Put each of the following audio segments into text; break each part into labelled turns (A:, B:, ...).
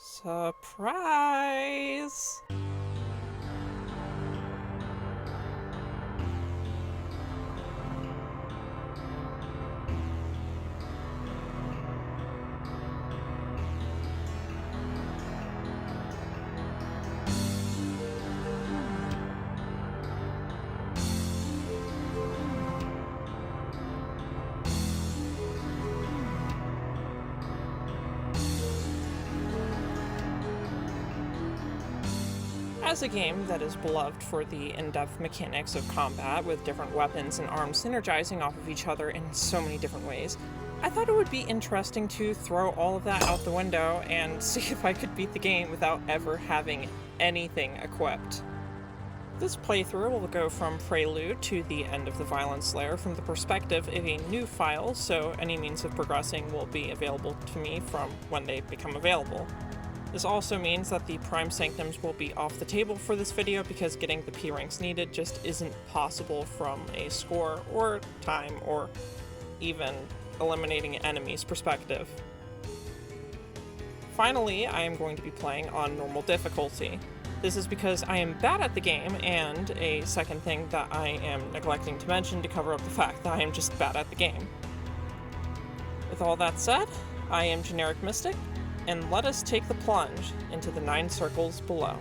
A: Surprise! As a game that is beloved for the in-depth mechanics of combat, with different weapons and arms synergizing off of each other in so many different ways, I thought it would be interesting to throw all of that out the window and see if I could beat the game without ever having anything equipped. This playthrough will go from prelude to the end of the violence layer from the perspective of a new file, so any means of progressing will be available to me from when they become available. This also means that the Prime Sanctums will be off the table for this video because getting the P ranks needed just isn't possible from a score or time or even eliminating enemies perspective. Finally, I am going to be playing on normal difficulty. This is because I am bad at the game, and a second thing that I am neglecting to mention to cover up the fact that I am just bad at the game. With all that said, I am Generic Mystic, and let us take the plunge into the 9 circles below.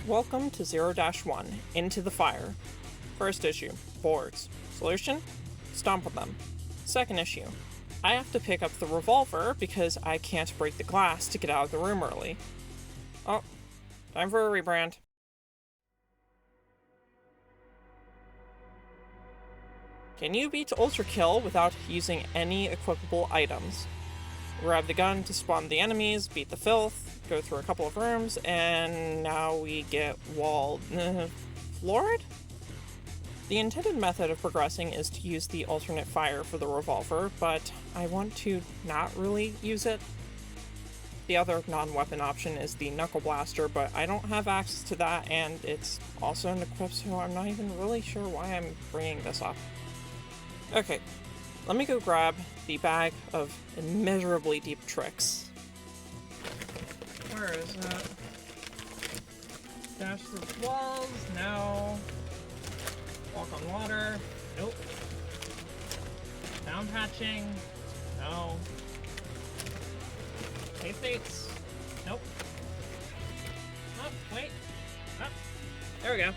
A: Welcome to 0-1, Into the Fire. First issue, boards. Solution? Stomp on them. Second issue, I have to pick up the revolver because I can't break the glass to get out of the room early. Oh, time for a rebrand. Can you beat ULTRAKILL without using any equipable items? Grab the gun to spawn the enemies, beat the filth, go through a couple of rooms, and now we get walled. Floored? The intended method of progressing is to use the alternate fire for the revolver, but I want to not really use it. The other non-weapon option is the knuckle blaster, but I don't have access to that, and it's also unequipped, so I'm not even really sure why I'm bringing this up. Okay, let me go grab the bag of immeasurably deep tricks. Where is it? Dash through the walls? No. Walk on water? Nope. Down hatching? No. Safe dates? Nope. Oh, wait. Oh, there we go.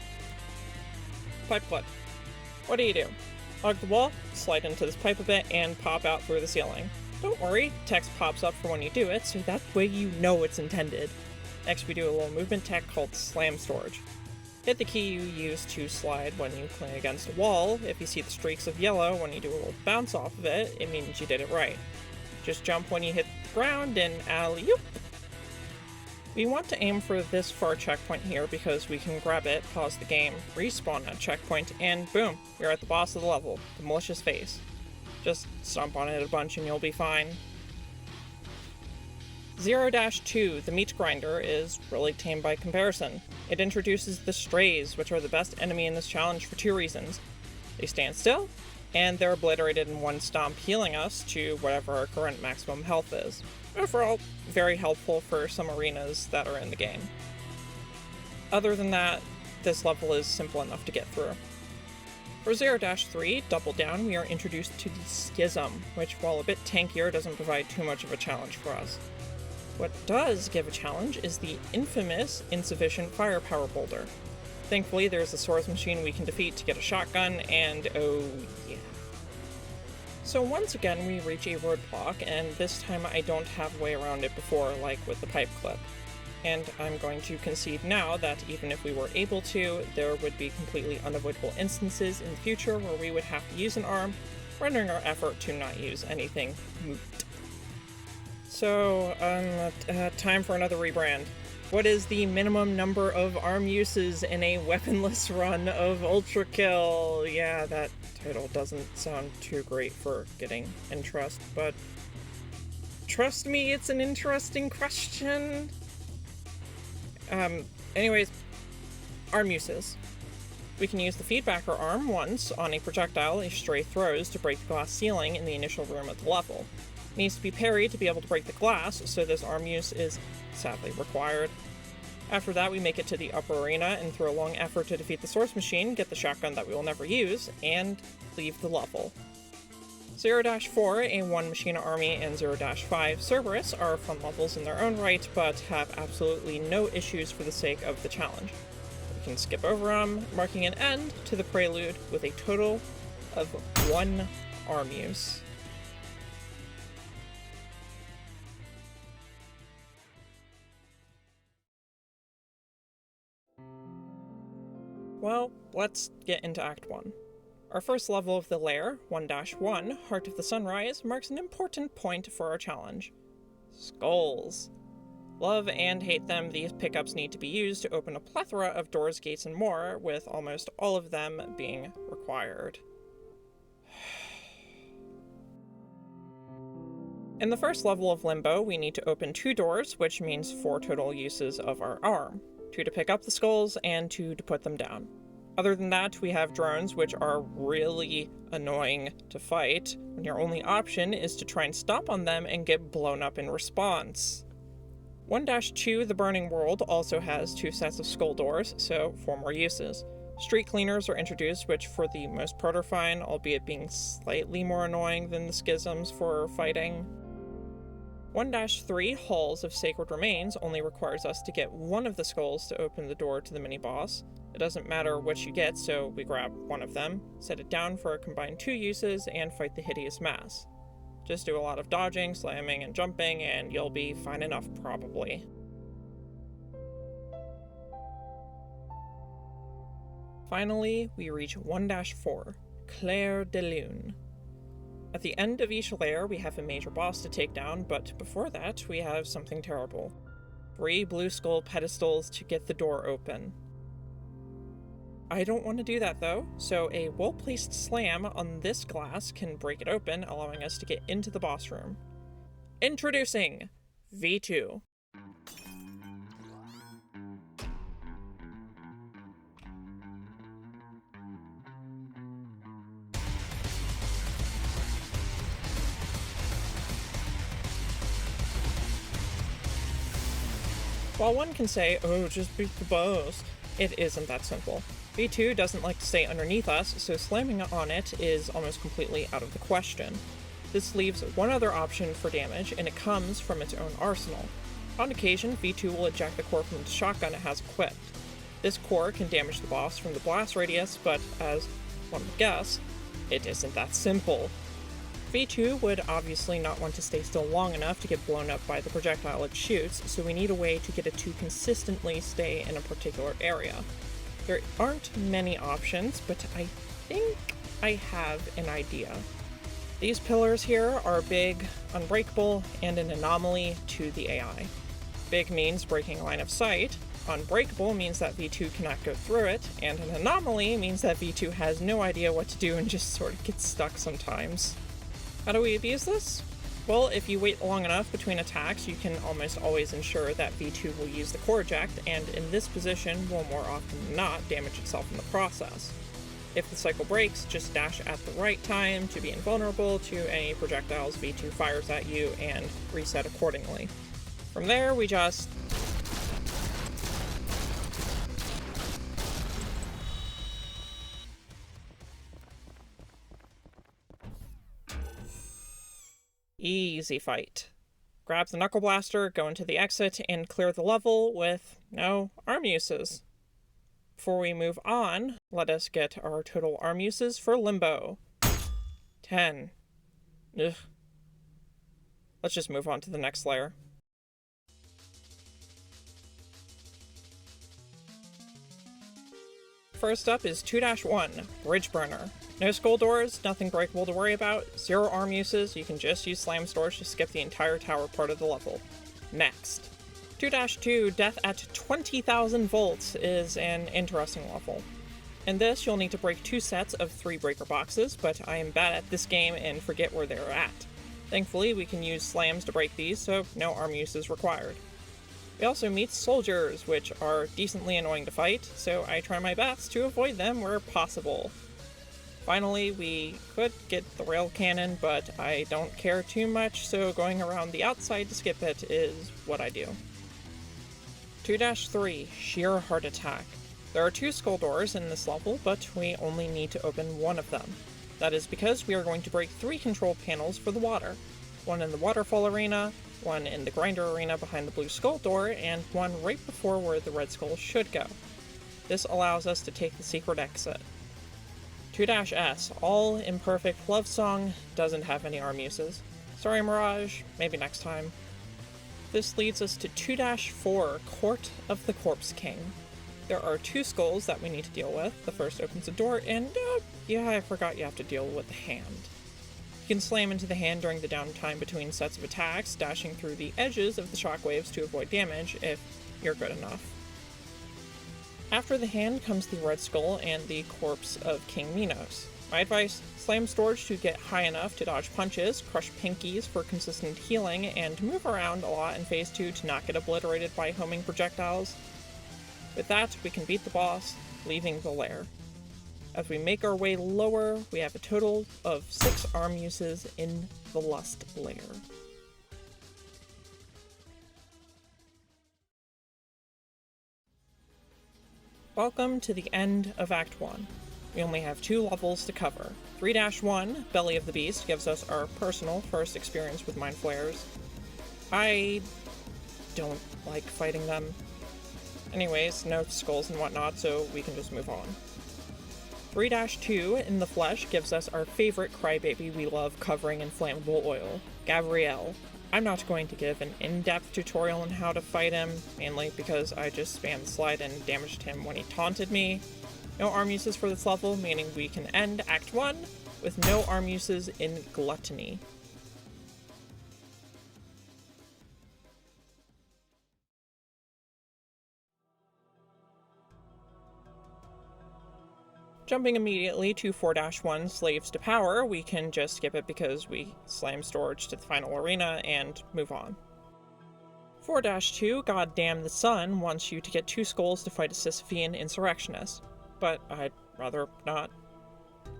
A: Pipe clip. What do? Hug the wall, slide into this pipe a bit, and pop out through the ceiling. Don't worry, text pops up for when you do it, so that way you know it's intended. Next we do a little movement tech called Slam Storage. Hit the key you use to slide when you cling against a wall. If you see the streaks of yellow when you do a little bounce off of it, it means you did it right. Just jump when you hit the ground and alley-oop! We want to aim for this far checkpoint here because we can grab it, pause the game, respawn at checkpoint, and boom, we're at the boss of the level, the Malicious Face. Just stomp on it a bunch and you'll be fine. 0-2, the Meat Grinder, is really tame by comparison. It introduces the Strays, which are the best enemy in this challenge for 2 reasons. They stand still, and they're obliterated in one stomp, healing us to whatever our current maximum health is. Overall, very helpful for some arenas that are in the game. Other than that, this level is simple enough to get through. For 0-3, Double Down, we are introduced to the Schism, which, while a bit tankier, doesn't provide too much of a challenge for us. What does give a challenge is the infamous Insufficient Firepower Boulder. Thankfully, there's a Swords Machine we can defeat to get a shotgun, and oh yeah. So once again, we reach a roadblock, and this time I don't have a way around it before, like with the pipe clip. And I'm going to concede now that even if we were able to, there would be completely unavoidable instances in the future where we would have to use an arm, rendering our effort to not use anything moot. So, time for another rebrand. What is the minimum number of arm uses in a weaponless run of ULTRAKILL? Yeah, that title doesn't sound too great for getting interest, but Trust me, it's an interesting question. Anyways, arm uses. We can use the feedbacker arm once on a projectile a stray throws to break the glass ceiling in the initial room at the level. It needs to be parried to be able to break the glass, so this arm use is sadly required. After that, we make it to the upper arena and through a long effort to defeat the source machine, get the shotgun that we will never use, and leave the level. 0-4, a one-machine army, and 0-5 Cerberus are fun levels in their own right, but have absolutely no issues for the sake of the challenge. We can skip over them, marking an end to the prelude with a total of 1 arm use. Well, let's get into Act 1. Our first level of the lair, 1-1, Heart of the Sunrise, marks an important point for our challenge. Skulls. Love and hate them, these pickups need to be used to open a plethora of doors, gates, and more, with almost all of them being required. In the first level of Limbo, we need to open 2 doors, which means 4 total uses of our arm. 2 to pick up the skulls, and 2 to put them down. Other than that, we have drones, which are really annoying to fight, when your only option is to try and stomp on them and get blown up in response. 1-2, The Burning World, also has 2 sets of skull doors, so 4 more uses. Street cleaners are introduced, which for the most part are fine, albeit being slightly more annoying than the schisms for fighting. 1-3, Halls of Sacred Remains, only requires us to get 1 of the skulls to open the door to the mini-boss. It doesn't matter which you get, so we grab 1 of them, set it down for a combined 2 uses, and fight the hideous mass. Just do a lot of dodging, slamming, and jumping, and you'll be fine enough, probably. Finally, we reach 1-4, Clair de Lune. At the end of each layer, we have a major boss to take down, but before that, we have something terrible. 3 blue skull pedestals to get the door open. I don't want to do that though, so a well-placed slam on this glass can break it open, allowing us to get into the boss room. Introducing V2. While one can say, oh, just beat the boss, it isn't that simple. V2 doesn't like to stay underneath us, so slamming on it is almost completely out of the question. This leaves one other option for damage, and it comes from its own arsenal. On occasion, V2 will eject the core from the shotgun it has equipped. This core can damage the boss from the blast radius, but as one would guess, it isn't that simple. V2 would obviously not want to stay still long enough to get blown up by the projectile it shoots, so we need a way to get it to consistently stay in a particular area. There aren't many options, but I think I have an idea. These pillars here are big, unbreakable, and an anomaly to the AI. Big means breaking line of sight, unbreakable means that V2 cannot go through it, and an anomaly means that V2 has no idea what to do and just sort of gets stuck sometimes. How do we abuse this? Well, if you wait long enough between attacks, you can almost always ensure that V2 will use the core eject, and in this position will more often than not damage itself in the process. If the cycle breaks, just dash at the right time to be invulnerable to any projectiles V2 fires at you and reset accordingly. From there, we just... easy fight. Grab the Knuckle Blaster, go into the exit, and clear the level with no arm uses. Before we move on, let us get our total arm uses for Limbo. 10. Ugh. Let's just move on to the next layer. First up is 2-1, Bridge Burner. No skull doors, nothing breakable to worry about, 0 arm uses, you can just use slam stores to skip the entire tower part of the level. Next. 2-2, Death at 20,000 volts is an interesting level. In this, you'll need to break 2 sets of 3 breaker boxes, but I am bad at this game and forget where they're at. Thankfully, we can use slams to break these, so no arm use is required. We also meet soldiers, which are decently annoying to fight, so I try my best to avoid them where possible. Finally, we could get the rail cannon, but I don't care too much, so going around the outside to skip it is what I do. 2-3, Sheer Heart Attack. There are 2 skull doors in this level, but we only need to open one of them. That is because we are going to break 3 control panels for the water. One in the waterfall arena, one in the grinder arena behind the blue skull door, and one right before where the red skull should go. This allows us to take the secret exit. 2-S, All Imperfect Love Song, doesn't have any arm uses. Sorry Mirage, maybe next time. This leads us to 2-4, Court of the Corpse King. There are 2 skulls that we need to deal with. The first opens a door, and yeah, I forgot you have to deal with the hand. You can slam into the hand during the downtime between sets of attacks, dashing through the edges of the shockwaves to avoid damage if you're good enough. After the hand comes the red skull and the corpse of King Minos. My advice, slam storage to get high enough to dodge punches, crush pinkies for consistent healing, and move around a lot in phase 2 to not get obliterated by homing projectiles. With that, we can beat the boss, leaving the lair. As we make our way lower, we have a total of 6 arm uses in the Lust lair. Welcome to the end of Act 1. We only have 2 levels to cover. 3-1, Belly of the Beast, gives us our personal first experience with Mind Flayers. I don't like fighting them. Anyways, no skulls and whatnot, so we can just move on. 3-2, In the Flesh, gives us our favorite crybaby we love covering in flammable oil, Gavriel. I'm not going to give an in-depth tutorial on how to fight him, mainly because I just spammed slide and damaged him when he taunted me. No arm uses for this level, meaning we can end Act 1 with no arm uses in Gluttony. Jumping immediately to 4-1, Slaves to Power, we can just skip it because we slam storage to the final arena and move on. 4-2, Goddamn the Sun, wants you to get 2 skulls to fight a Sisyphean insurrectionist, but I'd rather not.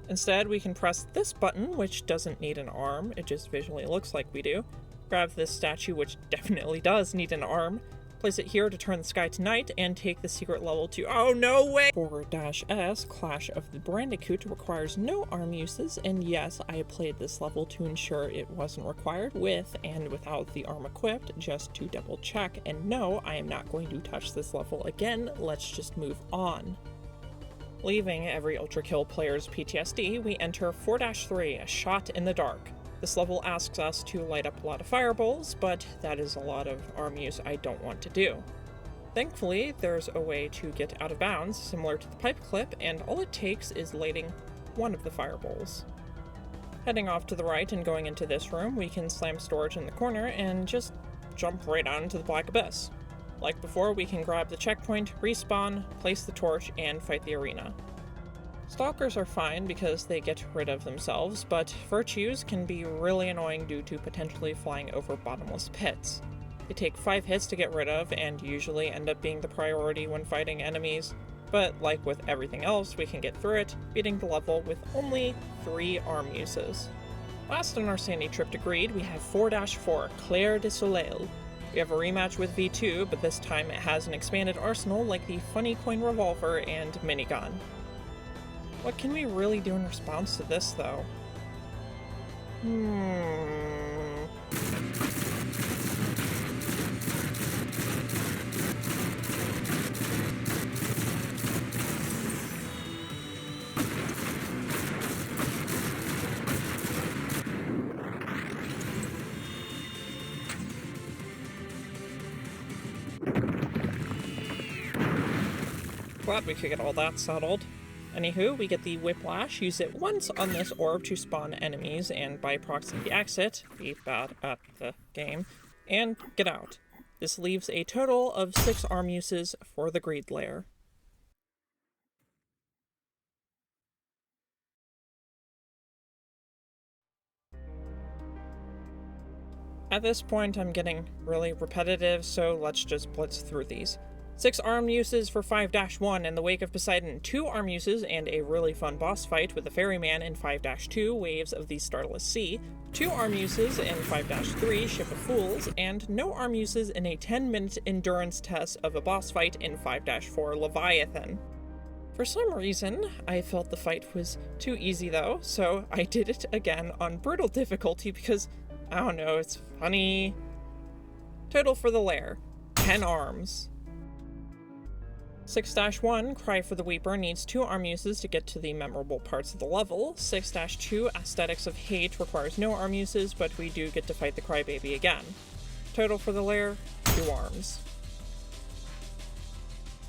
A: Instead, we can press this button, which doesn't need an arm, it just visually looks like we do, grab this statue, which definitely does need an arm, place it here to turn the sky to night, and take the secret level to— oh no way! 4-S, Clash of the Bandicoot, requires no arm uses, and yes, I played this level to ensure it wasn't required with and without the arm equipped, just to double check, and no, I am not going to touch this level again, let's just move on. Leaving every ULTRAKILL player's PTSD, we enter 4-3, A Shot in the Dark. This level asks us to light up a lot of fireballs, but that is a lot of arm use I don't want to do. Thankfully, there's a way to get out of bounds, similar to the pipe clip, and all it takes is lighting one of the fireballs. Heading off to the right and going into this room, we can slam storage in the corner and just jump right out into the Black Abyss. Like before, we can grab the checkpoint, respawn, place the torch, and fight the arena. Stalkers are fine because they get rid of themselves, but Virtues can be really annoying due to potentially flying over bottomless pits. They take 5 hits to get rid of, and usually end up being the priority when fighting enemies, but like with everything else, we can get through it, beating the level with only 3 arm uses. Last on our sandy trip to Greed, we have 4-4, Clair de Soleil. We have a rematch with V2, but this time it has an expanded arsenal like the Funny Coin Revolver and Minigun. What can we really do in response to this, though? Glad we could get all that settled. Anywho, we get the Whiplash, use it once on this orb to spawn enemies, and by proxy exit, be bad at the game, and get out. This leaves a total of 6 arm uses for the Greed lair. At this point, I'm getting really repetitive, so let's just blitz through these. 6 arm uses for 5-1 in the Wake of Poseidon, 2 arm uses and a really fun boss fight with the Ferryman in 5-2, Waves of the Starless Sea, 2 arm uses in 5-3, Ship of Fools, and no arm uses in a 10-minute endurance test of a boss fight in 5-4, Leviathan. For some reason, I felt the fight was too easy though, so I did it again on brutal difficulty because, I don't know, it's funny. Total for the lair, 10 arms. 6-1, Cry for the Weeper, needs 2 arm uses to get to the memorable parts of the level. 6-2, Aesthetics of Hate, requires no arm uses, but we do get to fight the crybaby again. Total for the lair, 2 arms.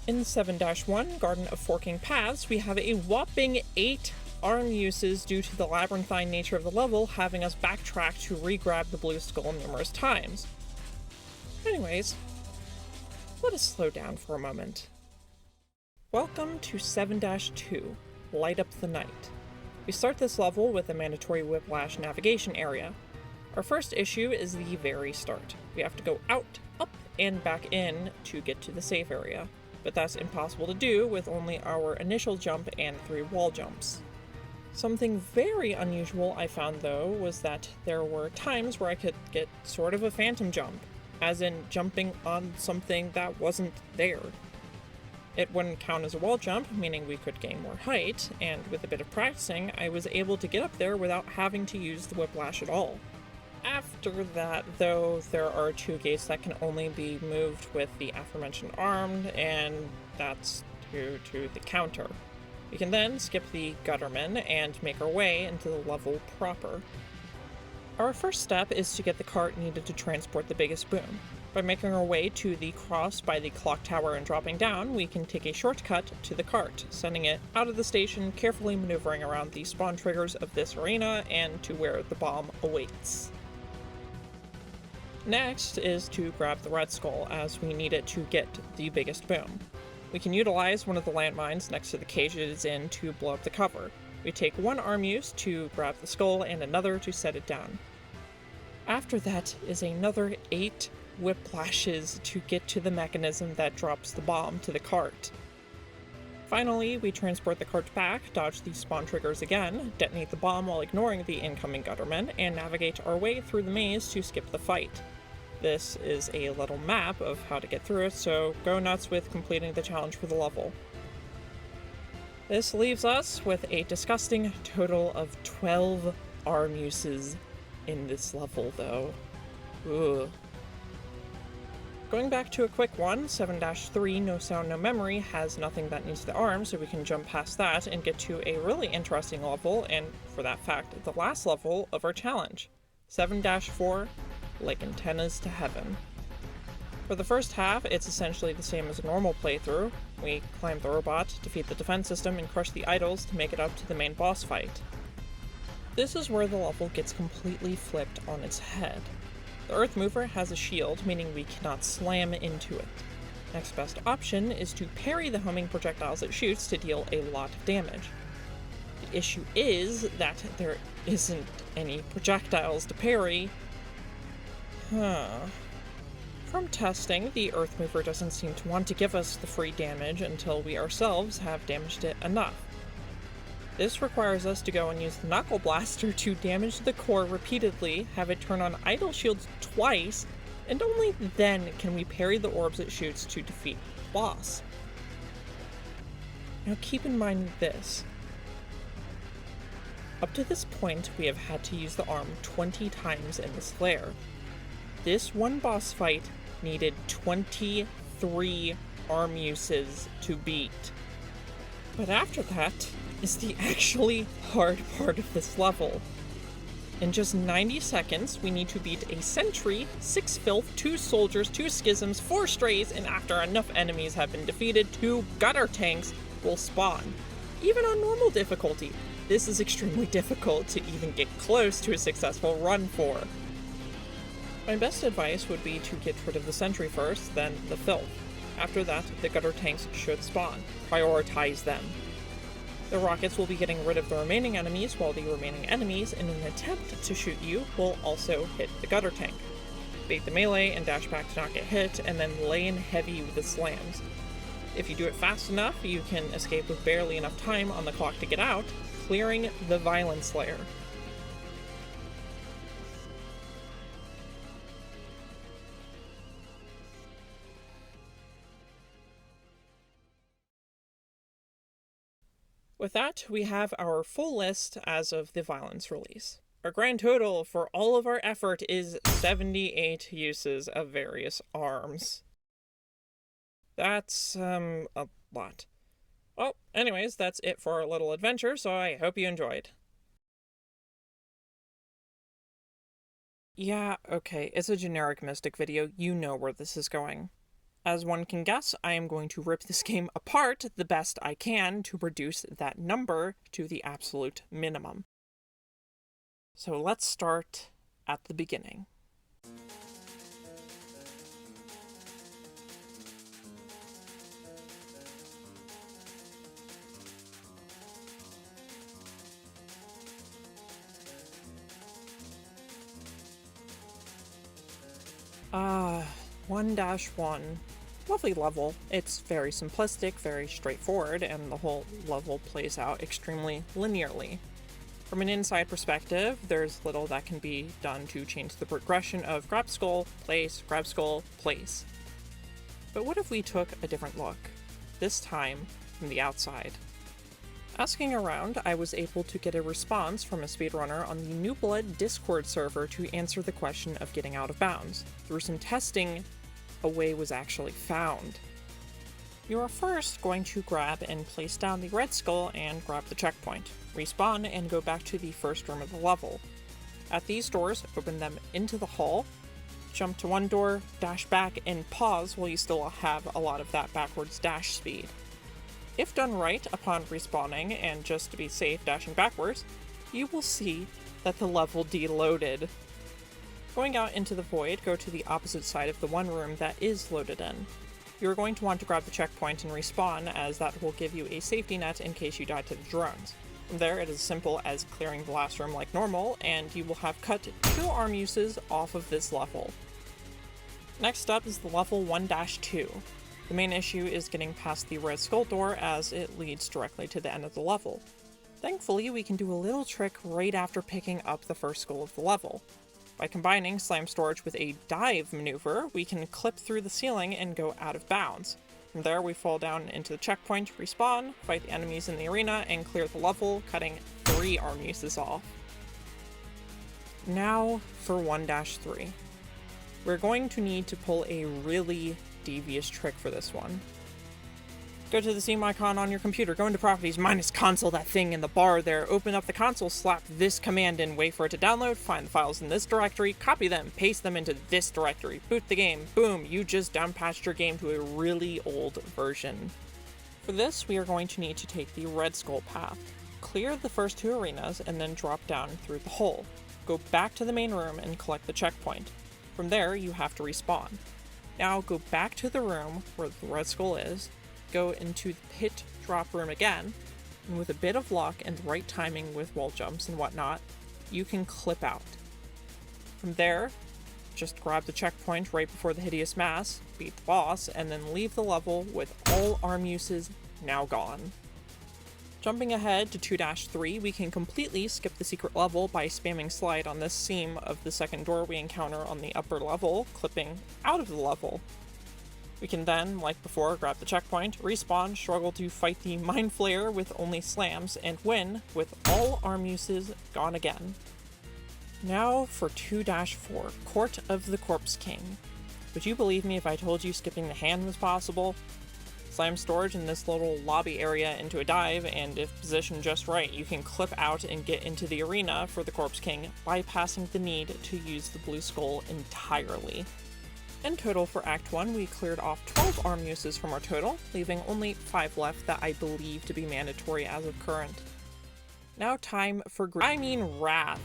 A: In 7-1, Garden of Forking Paths, we have a whopping 8 arm uses due to the labyrinthine nature of the level, having us backtrack to re-grab the blue skull numerous times. Anyways, let us slow down for a moment. Welcome to 7-2, Light Up the Night. We start this level with a mandatory whiplash navigation area. Our first issue is the very start. We have to go out, up, and back in to get to the safe area, but that's impossible to do with only our initial jump and 3 wall jumps. Something very unusual I found though was that there were times where I could get sort of a phantom jump, as in jumping on something that wasn't there. It wouldn't count as a wall jump, meaning we could gain more height, and with a bit of practicing, I was able to get up there without having to use the whiplash at all. After that, though, there are 2 gates that can only be moved with the aforementioned armed, and that's due to the counter. We can then skip the gutterman and make our way into the level proper. Our first step is to get the cart needed to transport the biggest boom. By making our way to the cross by the clock tower and dropping down, we can take a shortcut to the cart, sending it out of the station, carefully maneuvering around the spawn triggers of this arena and to where the bomb awaits. Next is to grab the red skull, as we need it to get the biggest boom. We can utilize one of the landmines next to the cage it is in to blow up the cover. We take 1 arm use to grab the skull and another to set it down. After that is another 8 whiplashes to get to the mechanism that drops the bomb to the cart. Finally, we transport the cart back, dodge the spawn triggers again, detonate the bomb while ignoring the incoming guttermen, and navigate our way through the maze to skip the fight. This is a little map of how to get through it, so go nuts with completing the challenge for the level. This leaves us with a disgusting total of 12 arm uses in this level, though. Ugh. Going back to a quick one, 7-3, No Sound, No Memory, has nothing that needs the arm, so we can jump past that and get to a really interesting level, and for that fact, the last level of our challenge. 7-4, Like Antennas to Heaven. For the first half, it's essentially the same as a normal playthrough. We climb the robot, defeat the defense system, and crush the idols to make it up to the main boss fight. This is where the level gets completely flipped on its head. The Earth Mover has a shield, meaning we cannot slam into it. Next best option is to parry the homing projectiles it shoots to deal a lot of damage. The issue is that there isn't any projectiles to parry. From testing, the Earth Mover doesn't seem to want to give us the free damage until we ourselves have damaged it enough. This requires us to go and use the Knuckle Blaster to damage the core repeatedly, have it turn on idle shields twice, and only then can we parry the orbs it shoots to defeat the boss. Now keep in mind this. Up to this point, we have had to use the arm 20 times in this lair. This one boss fight needed 23 arm uses to beat. But after that is the actually hard part of this level. In just 90 seconds, we need to beat a sentry, 6 filth, 2 soldiers, 2 schisms, 4 strays, and after enough enemies have been defeated, 2 gutter tanks will spawn. Even on normal difficulty, this is extremely difficult to even get close to a successful run for. My best advice would be to get rid of the sentry first, then the filth. After that, the gutter tanks should spawn. Prioritize them. The rockets will be getting rid of the remaining enemies, while the remaining enemies, in an attempt to shoot you, will also hit the gutter tank. bait the melee and dash back to not get hit, and then lay in heavy with the slams. If you do it fast enough, you can escape with barely enough time on the clock to get out, clearing the Violence Layer. With that, we have our full list as of the Violence release. Our grand total for all of our effort is 78 uses of various arms. That's, a lot. Well, anyways, that's it for our little adventure, so I hope you enjoyed. Yeah, okay, it's a generic Mystic video, you know where this is going. As one can guess, I am going to rip this game apart the best I can to reduce that number to the absolute minimum. So let's start at the beginning. Ah, 1-1. Lovely level. It's very simplistic, very straightforward, and the whole level plays out extremely linearly. From an inside perspective, there's little that can be done to change the progression of grab skull, place, grab skull, place. But what if we took a different look? This time, from the outside. Asking around, I was able to get a response from a speedrunner on the New Blood Discord server to answer the question of getting out of bounds. Through some testing, a way was actually found. You are first going to grab and place down the red skull and grab the checkpoint. Respawn and go back to the first room of the level. At these doors, open them into the hall, jump to one door, dash back, and pause while you still have a lot of that backwards dash speed. If done right upon respawning and just to be safe dashing backwards, you will see that the level deloaded. Going out into the void, go to the opposite side of the one room that is loaded in. You're going to want to grab the checkpoint and respawn, as that will give you a safety net in case you die to the drones. From there, it is as simple as clearing the last room like normal, and you will have cut 2 arm uses off of this level. Next up is the level 1-2. The main issue is getting past the red skull door, as it leads directly to the end of the level. Thankfully, we can do a little trick right after picking up the first skull of the level. By combining slam storage with a dive maneuver, we can clip through the ceiling and go out of bounds. From there, we fall down into the checkpoint, respawn, fight the enemies in the arena, and clear the level, cutting 3 arm uses off. Now for 1-3. We're going to need to pull a really devious trick for this one. Go to the Steam icon on your computer, go into properties, minus console, that thing in the bar there, open up the console, slap this command in, wait for it to download, find the files in this directory, copy them, paste them into this directory, boot the game, boom, you just downpatched your game to a really old version. For this, we are going to need to take the red skull path, clear the first 2 arenas, and then drop down through the hole. Go back to the main room and collect the checkpoint. From there, you have to respawn. Now go back to the room where the red skull is, go into the pit drop room again, and with a bit of luck and the right timing with wall jumps and whatnot, you can clip out. From there, just grab the checkpoint right before the hideous mass, beat the boss, and then leave the level with all arm uses now gone. Jumping ahead to 2-3, we can completely skip the secret level by spamming slide on this seam of the second door we encounter on the upper level, clipping out of the level. We can then, like before, grab the checkpoint, respawn, struggle to fight the Mind Flayer with only slams, and win with all arm uses gone again. Now for 2-4, Court of the Corpse King. Would you believe me if I told you skipping the hand was possible? Slam storage in this little lobby area into a dive, and if positioned just right, you can clip out and get into the arena for the Corpse King, bypassing the need to use the blue skull entirely. In total for Act 1, we cleared off 12 arm uses from our total, leaving only 5 left that I believe to be mandatory as of current. Now time for greed. I mean wrath,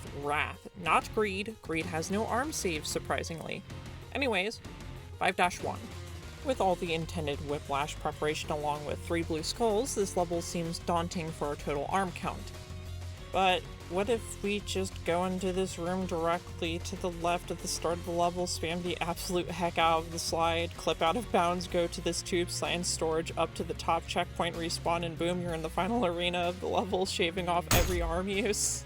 A: not greed. Greed has no arm saves, surprisingly. Anyways, 5-1. With all the intended whiplash preparation along with 3 blue skulls, this level seems daunting for our total arm count. But what if we just go into this room directly to the left at the start of the level, spam the absolute heck out of the slide, clip out of bounds, go to this tube, science storage, up to the top checkpoint, respawn, and boom, you're in the final arena of the level, shaving off every arm use?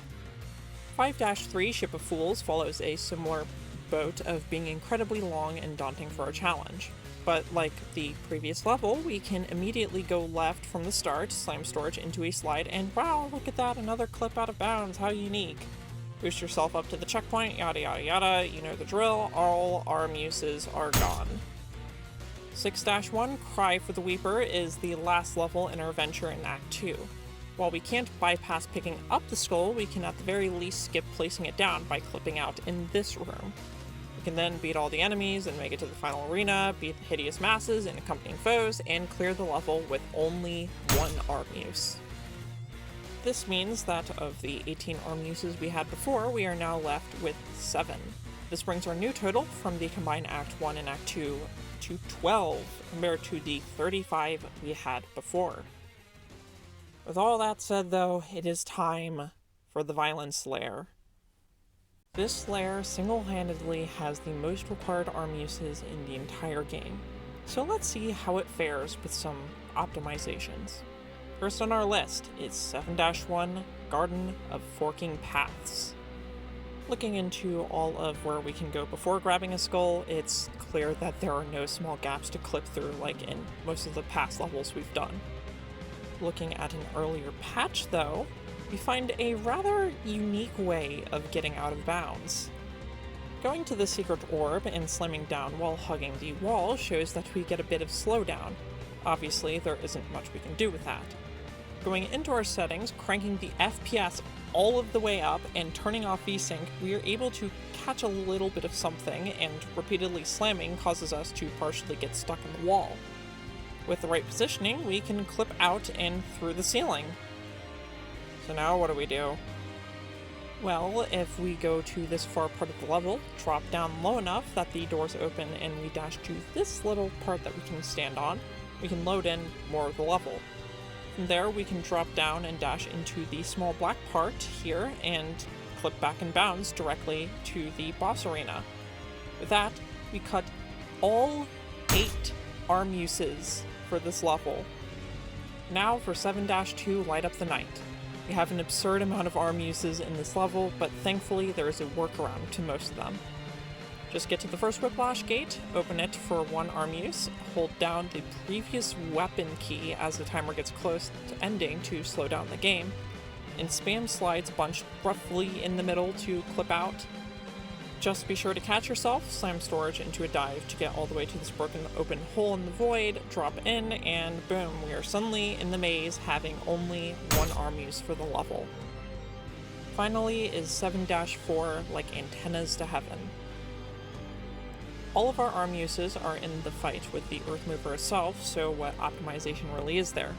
A: 5-3 Ship of Fools follows a similar boat of being incredibly long and daunting for a challenge. But like the previous level, we can immediately go left from the start, slam storage into a slide, and wow, look at that, another clip out of bounds, how unique. Boost yourself up to the checkpoint, yada yada yada, you know the drill, all arm uses are gone. 6-1 Cry for the Weeper is the last level in our venture in Act 2. While we can't bypass picking up the skull, we can at the very least skip placing it down by clipping out in this room. We can then beat all the enemies and make it to the final arena, beat the hideous masses and accompanying foes, and clear the level with only 1 arm use. This means that of the 18 arm uses we had before, we are now left with 7. This brings our new total from the combined Act 1 and Act 2 to 12, compared to the 35 we had before. With all that said though, it is time for the Violence Lair. This lair single-handedly has the most required arm uses in the entire game, so let's see how it fares with some optimizations. First on our list is 7-1 Garden of Forking Paths. Looking into all of where we can go before grabbing a skull, it's clear that there are no small gaps to clip through like in most of the past levels we've done. Looking at an earlier patch though, we find a rather unique way of getting out of bounds. Going to the secret orb and slamming down while hugging the wall shows that we get a bit of slowdown. Obviously, there isn't much we can do with that. Going into our settings, cranking the FPS all of the way up, and turning off VSync, we are able to catch a little bit of something, and repeatedly slamming causes us to partially get stuck in the wall. With the right positioning, we can clip out and through the ceiling. So now what do? Well, if we go to this far part of the level, drop down low enough that the doors open and we dash to this little part that we can stand on, we can load in more of the level. From there, we can drop down and dash into the small black part here and clip back in bounds directly to the boss arena. With that, we cut all 8 arm uses for this level. Now for 7-2 Light Up the Night. We have an absurd amount of arm uses in this level, but thankfully there is a workaround to most of them. Just get to the first Whiplash gate, open it for 1 arm use, hold down the previous weapon key as the timer gets close to ending to slow down the game, and spam slides bunched roughly in the middle to clip out. Just be sure to catch yourself, slam storage into a dive to get all the way to this broken open hole in the void, drop in, and boom, we are suddenly in the maze having only 1 arm use for the level. Finally is 7-4 Like Antennas to Heaven. All of our arm uses are in the fight with the Earth Mover itself, so what optimization really is there?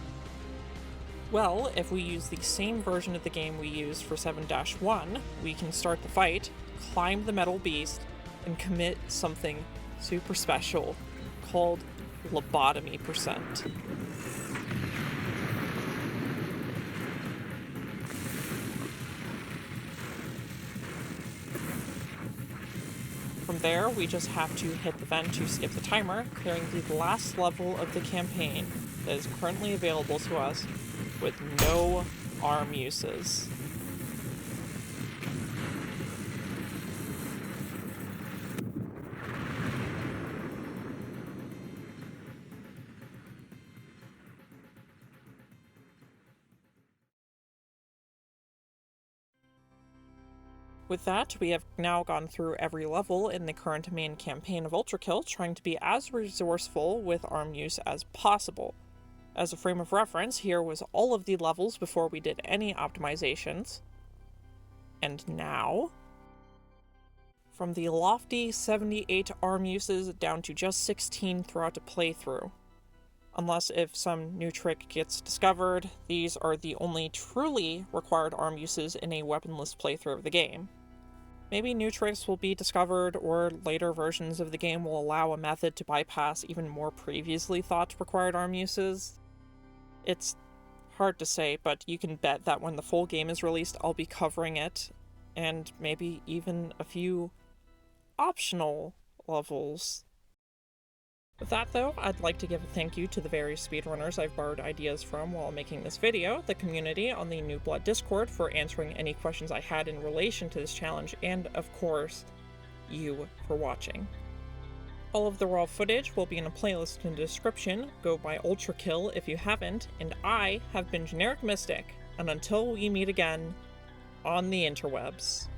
A: Well, if we use the same version of the game we used for 7-1, we can start the fight, climb the metal beast, and commit something super special called lobotomy percent. From there, we just have to hit the vent to skip the timer, clearing the last level of the campaign that is currently available to us with no arm uses. With that, we have now gone through every level in the current main campaign of ULTRAKILL, trying to be as resourceful with arm use as possible. As a frame of reference, here was all of the levels before we did any optimizations. And now, from the lofty 78 arm uses down to just 16 throughout a playthrough. Unless if some new trick gets discovered, these are the only truly required arm uses in a weaponless playthrough of the game. Maybe new tricks will be discovered, or later versions of the game will allow a method to bypass even more previously thought required arm uses. It's hard to say, but you can bet that when the full game is released, I'll be covering it, and maybe even a few optional levels. With that though, I'd like to give a thank you to the various speedrunners I've borrowed ideas from while making this video, the community on the New Blood Discord for answering any questions I had in relation to this challenge, and of course, you for watching. All of the raw footage will be in a playlist in the description. Go by ULTRAKILL if you haven't, and I have been Generic Mystic, and until we meet again on the interwebs.